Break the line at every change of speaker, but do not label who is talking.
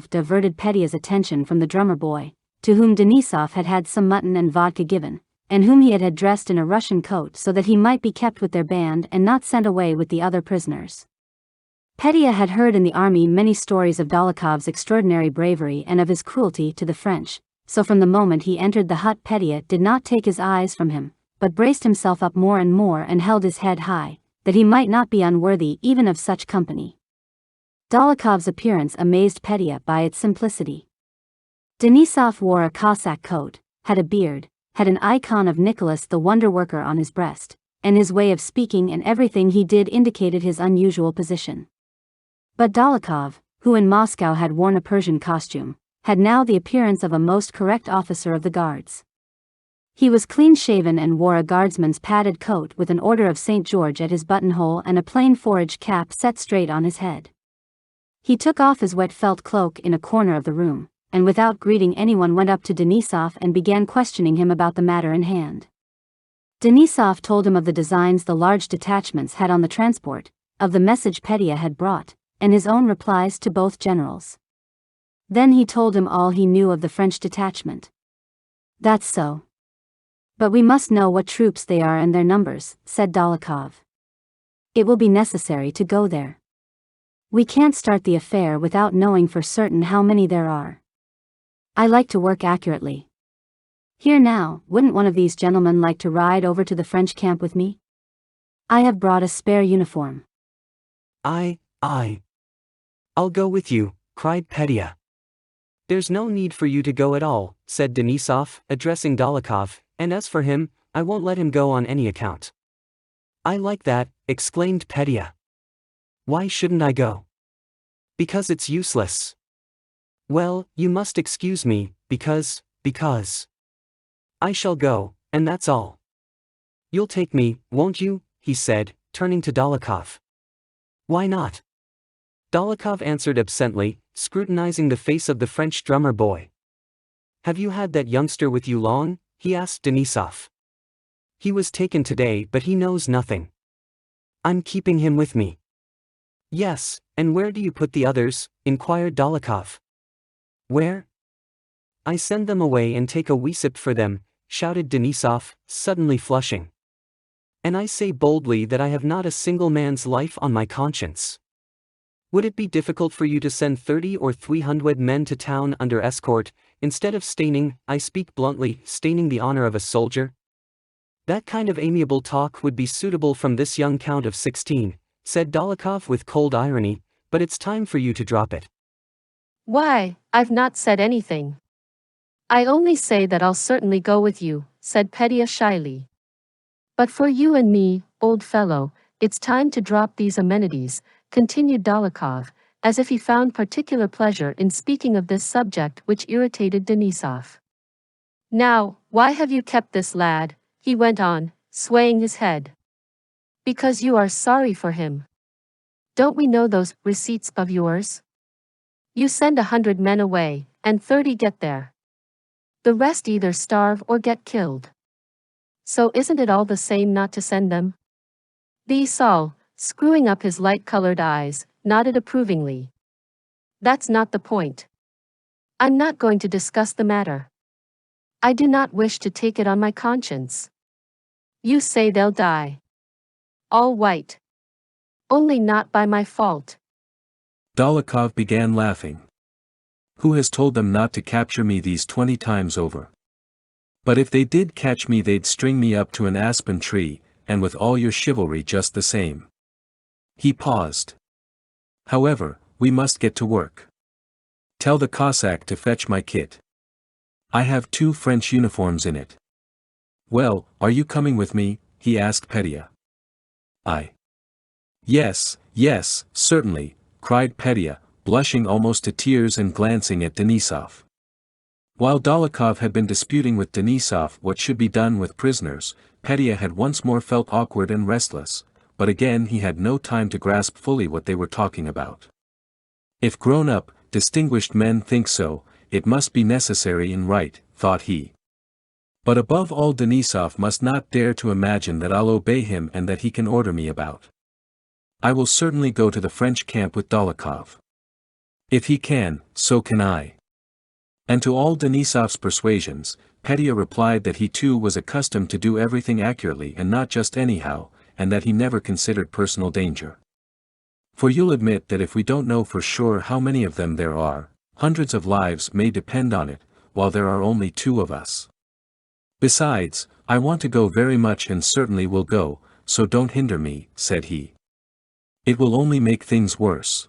diverted Petya's attention from the drummer boy, to whom Denisov had had some mutton and vodka given, and whom he had dressed in a Russian coat so that he might be kept with their band and not sent away with the other prisoners. Petya had heard in the army many stories of Dolokhov's extraordinary bravery and of his cruelty to the French, so from the moment he entered the hut Petya did not take his eyes from him, but braced himself up more and more and held his head high, that he might not be unworthy even of such company. Dolokhov's appearance amazed Petya by its simplicity. Denisov wore a Cossack coat, had a beard, had an icon of Nicholas the Wonder-Worker on his breast, and his way of speaking and everything he did indicated his unusual position. But Dolokhov, who in Moscow had worn a Persian costume, had now the appearance of a most correct officer of the guards. He was clean-shaven and wore a guardsman's padded coat with an Order of St. George at his buttonhole and a plain forage cap set straight on his head. He took off his wet felt cloak in a corner of the room, and without greeting anyone went up to Denisov and began questioning him about the matter in hand. Denisov told him of the designs the large detachments had on the transport, of the message Petya had brought, and his own replies to both generals. Then he told him all he knew of the French detachment. "That's so. But we must know what troops they are and their numbers," said Dolokhov. "It will be necessary to go there. We can't start the affair without knowing for certain how many there are. I like to work accurately. Here now, wouldn't one of these gentlemen like to ride over to the French camp with me? I have brought a spare uniform."
I'll go with you," cried Petya. "There's no need for you to go at all," said Denisov, addressing Dolokhov, "and as for him, I won't let him go on any account." "I like that," exclaimed Petya. "Why shouldn't I go?" "Because it's useless." "Well, you must excuse me, because I shall go, and that's all." "You'll take me, won't you?" he said, turning to Dolokhov. "Why not?" Dolokhov answered absently, scrutinizing the face of the French drummer boy. "Have you had that youngster with you long?" he asked Denisov. "He was taken today but he knows nothing." "I'm keeping him with me." "Yes, and where do you put the others?" inquired Dolokhov. "Where? I send them away and take a wee sip for them," shouted Denisov, suddenly flushing. "And I say boldly that I have not a single man's life on my conscience. Would it be difficult for you to send 30 or 300 men to town under escort, instead of staining, I speak bluntly, staining the honor of a soldier? That kind of amiable talk would be suitable from this young Count of 16, said Dolokhov with cold irony, but it's time for you to drop it.
Why, I've not said anything. I only say that I'll certainly go with you, said Petya shyly. But for you and me, old fellow, it's time to drop these amenities, continued Dolokhov, as if he found particular pleasure in speaking of this subject which irritated Denisov. Now, why have you kept this lad? He went on, swaying his head. Because you are sorry for him. Don't we know those receipts of yours? You send 100 men away, and 30 get there. The rest either starve or get killed. So isn't it all the same not to send them? The Saul, screwing up his light-colored eyes, nodded approvingly. That's not the point. I'm not going to discuss the matter. I do not wish to take it on my conscience. You say they'll die. All right. Only not by my fault.
Dolokhov began laughing. Who has told them not to capture me these 20 times over? But if they did catch me, they'd string me up to an aspen tree, and with all your chivalry just the same. He paused. However, we must get to work. Tell the Cossack to fetch my kit. I have 2 French uniforms in it. Well, are you coming with me? He asked Petya. Yes, certainly, cried Petya, blushing almost to tears and glancing at Denisov. While Dolokhov had been disputing with Denisov what should be done with prisoners, Petya had once more felt awkward and restless, but again he had no time to grasp fully what they were talking about. If grown-up, distinguished men think so, it must be necessary and right, thought he. But above all, Denisov must not dare to imagine that I'll obey him and that he can order me about. I will certainly go to the French camp with Dolokhov. If he can, so can I. And to all Denisov's persuasions, Petya replied that he too was accustomed to do everything accurately and not just anyhow, and that he never considered personal danger. For you'll admit that if we don't know for sure how many of them there are, hundreds of lives may depend on it, while there are only 2 of us. Besides, I want to go very much and certainly will go, so don't hinder me, said he. It will only make things worse.